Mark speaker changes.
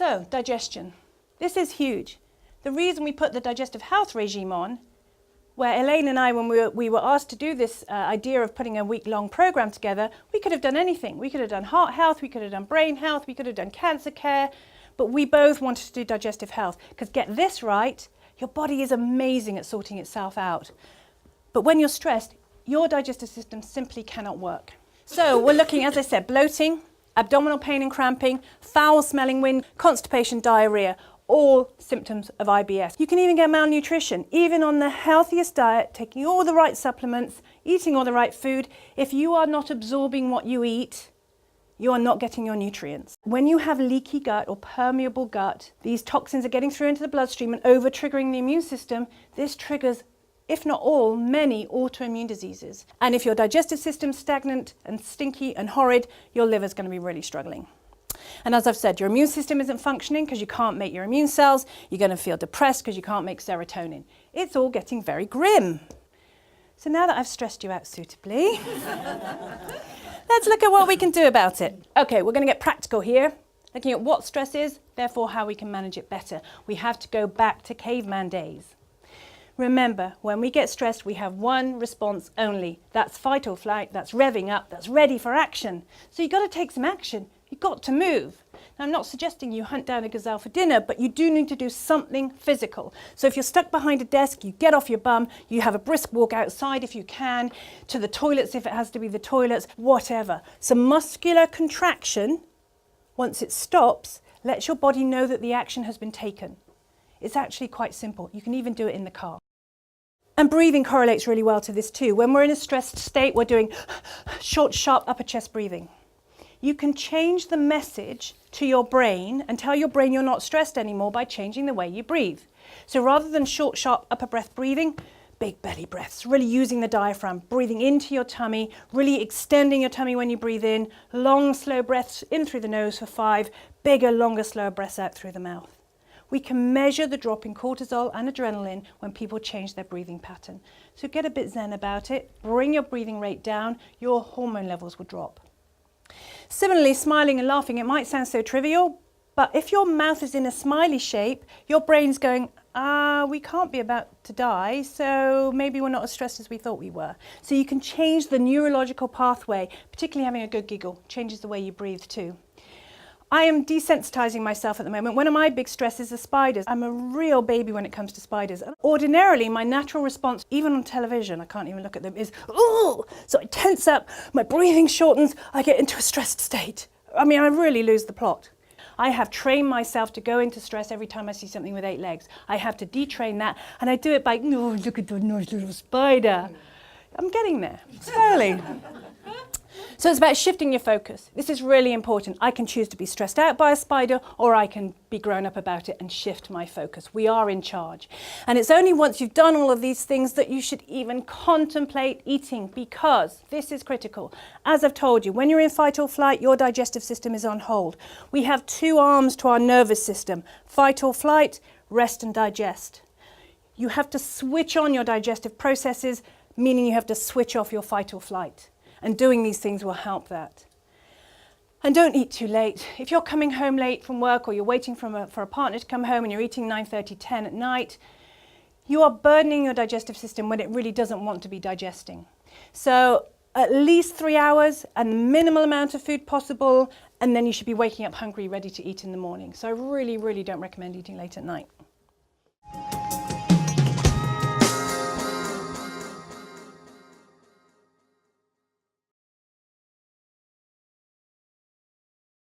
Speaker 1: So, digestion. This is huge. The reason we put the digestive health regime on, where Elaine and I, when we were asked to do this idea of putting a week-long program together, we could have done anything. We could have done heart health, we could have done brain health, we could have done cancer care, but we both wanted to do digestive health, because get this right, your body is amazing at sorting itself out. But when you're stressed, your digestive system simply cannot work. So we're looking, as I said, bloating, abdominal pain and cramping, foul-smelling wind, constipation, diarrhea, all symptoms of IBS. You can even get malnutrition, even on the healthiest diet, taking all the right supplements, eating all the right food. If you are not absorbing what you eat, you are not getting your nutrients. When you have leaky gut or permeable gut, these toxins are getting through into the bloodstream and over-triggering the immune system. This triggers, if not all, many autoimmune diseases. And if your digestive system's stagnant and stinky and horrid, your liver's going to be really struggling. And as I've said, your immune system isn't functioning because you can't make your immune cells. You're going to feel depressed because you can't make serotonin. It's all getting very grim. So now that I've stressed you out suitably, let's look at what we can do about it. Okay, we're going to get practical here, looking at what stress is, therefore how we can manage it better. We have to go back to caveman days. Remember, when we get stressed, we have one response only. That's fight or flight, that's revving up, that's ready for action. So you've got to take some action. You've got to move. Now, I'm not suggesting you hunt down a gazelle for dinner, but you do need to do something physical. So if you're stuck behind a desk, you get off your bum, you have a brisk walk outside if you can, to the toilets if it has to be the toilets, whatever. Some muscular contraction, once it stops, lets your body know that the action has been taken. It's actually quite simple. You can even do it in the car. And breathing correlates really well to this too. When we're in a stressed state, we're doing short, sharp upper chest breathing. You can change the message to your brain and tell your brain you're not stressed anymore by changing the way you breathe. So rather than short, sharp upper breath breathing, big belly breaths, really using the diaphragm, breathing into your tummy, really extending your tummy when you breathe in, long, slow breaths in through the nose for 5, bigger, longer, slower breaths out through the mouth. We can measure the drop in cortisol and adrenaline when people change their breathing pattern. So get a bit zen about it, bring your breathing rate down, your hormone levels will drop. Similarly, smiling and laughing, it might sound so trivial, but if your mouth is in a smiley shape, your brain's going, we can't be about to die, so maybe we're not as stressed as we thought we were. So you can change the neurological pathway, particularly having a good giggle, changes the way you breathe too. I am desensitizing myself at the moment. One of my big stresses are spiders. I'm a real baby when it comes to spiders. Ordinarily, my natural response, even on television, I can't even look at them, is, ooh! So I tense up, my breathing shortens, I get into a stressed state. I mean, I really lose the plot. I have trained myself to go into stress every time I see something with 8 legs. I have to detrain that, and I do it by, oh, look at the nice little spider. I'm getting there, slowly. So it's about shifting your focus. This is really important. I can choose to be stressed out by a spider, or I can be grown up about it and shift my focus. We are in charge. And it's only once you've done all of these things that you should even contemplate eating, because this is critical. As I've told you, when you're in fight or flight, your digestive system is on hold. We have 2 arms to our nervous system: fight or flight, rest and digest. You have to switch on your digestive processes, meaning you have to switch off your fight or flight. And doing these things will help that. And don't eat too late. If you're coming home late from work, or you're waiting for a partner to come home and you're eating 9:30, 10 at night, you are burdening your digestive system when it really doesn't want to be digesting. So at least 3 hours and the minimal amount of food possible, and then you should be waking up hungry, ready to eat in the morning. So I really, really don't recommend eating late at night.